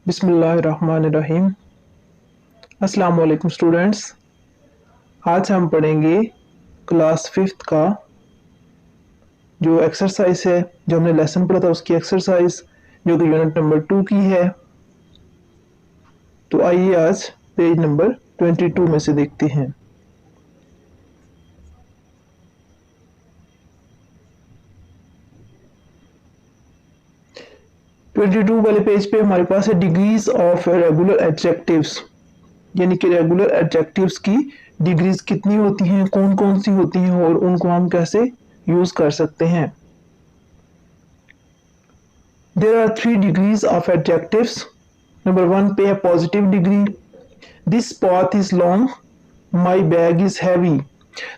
बिस्मिल्लाहिर्रहमानिर्रहीम। अस्सलाम वालेकुम स्टूडेंट्स। आज हम पढ़ेंगे क्लास 5th का जो एक्सरसाइज है, जो हमने लेसन पढ़ा था उसकी एक्सरसाइज, जो कि यूनिट नंबर 2 की है। तो आइए आज पेज नंबर 22 में से देखते हैं। ट्वेंटी वाले पेज पे हमारे पास है डिग्रीज ऑफ रेगुलर एडजेक्टिव्स, यानी कि रेगुलर एडजेक्टिव्स की डिग्रीज कितनी होती हैं, कौन कौन सी होती हैं और उनको हम कैसे यूज कर सकते हैं। There are 3 degrees of adjectives. Number 1 पे है positive degree. This path is long. My bag is heavy.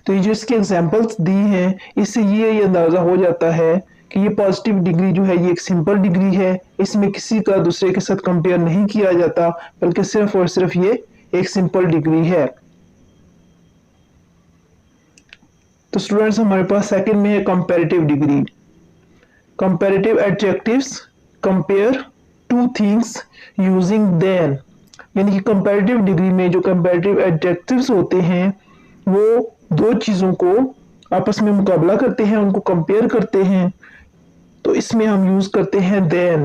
तो ये जो इसके एग्जाम्पल्स दी हैं, इससे ये अंदाज़ा हो जाता है कि ये पॉजिटिव डिग्री जो है ये एक सिंपल डिग्री है। इसमें किसी का दूसरे के साथ कंपेयर नहीं किया जाता, बल्कि सिर्फ और सिर्फ ये एक सिंपल डिग्री है। तो स्टूडेंट्स हमारे पास सेकंड में है comparative degree. Comparative adjectives compare two things using than, यानी कि कंपैरेटिव डिग्री में जो कंपैरेटिव एडजेक्टिव्स होते हैं वो दो चीज़ों को आपस में मुकाबला करते हैं, उनको कंपेयर करते हैं। तो इसमें हम यूज करते हैं देन।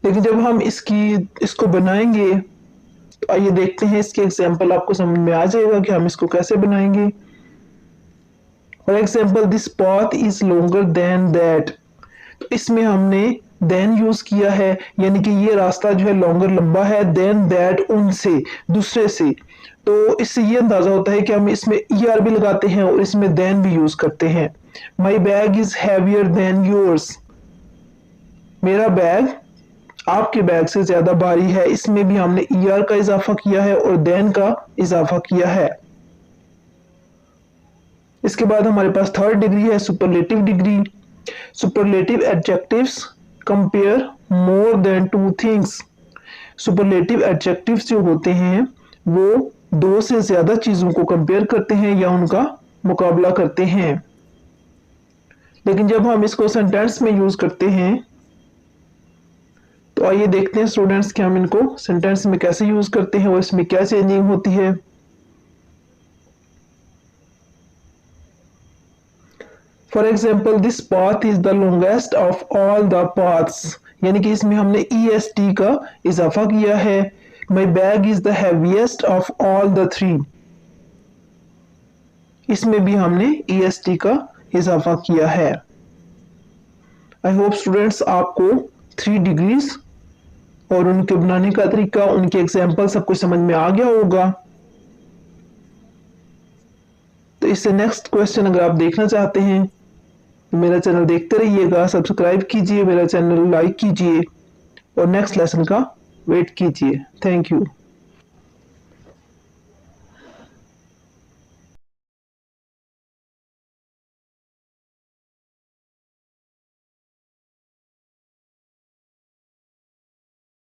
लेकिन जब हम इसको बनाएंगे तो आइए देखते हैं इसके एग्जाम्पल, आपको समझ में आ जाएगा कि हम इसको कैसे बनाएंगे। For example this path is longer than that. तो इसमें हमने देन यूज किया है, यानी कि ये रास्ता जो है लॉन्गर लंबा है, देन दैट उनसे, दूसरे से। तो इससे ये अंदाजा होता है कि हम इसमें ER भी लगाते हैं और इसमें देन भी यूज करते हैं। My bag is heavier than yours. मेरा बैग आपके बैग से ज्यादा भारी है। इसमें भी हमने ER का इजाफा किया है और देन का इजाफा किया है। इसके बाद हमारे पास थर्ड डिग्री है superlative degree. Superlative adjectives compare more than two things. Superlative adjectives जो होते हैं वो दो से ज्यादा चीजों को कंपेयर करते हैं या उनका मुकाबला करते हैं। लेकिन जब हम इसको सेंटेंस में यूज करते हैं तो आइए देखते हैं स्टूडेंट्स कि हम इनको सेंटेंस में कैसे यूज करते हैं और इसमें क्या चेंजिंग होती है। For example this path is the longest of all the paths, यानी कि इसमें हमने EST का इजाफा किया है। My bag is the heaviest of all the 3। इसमें भी हमने EST का इजाफा किया है। आई होप स्टूडेंट्स आपको 3 डिग्रीज और उनके बनाने का तरीका, उनके एग्जाम्पल सब कुछ समझ में आ गया होगा। तो इससे नेक्स्ट क्वेश्चन अगर आप देखना चाहते हैं तो मेरा चैनल देखते रहिएगा, सब्सक्राइब कीजिए, मेरा चैनल लाइक कीजिए और नेक्स्ट लेसन का वेट कीजिए। Thank you.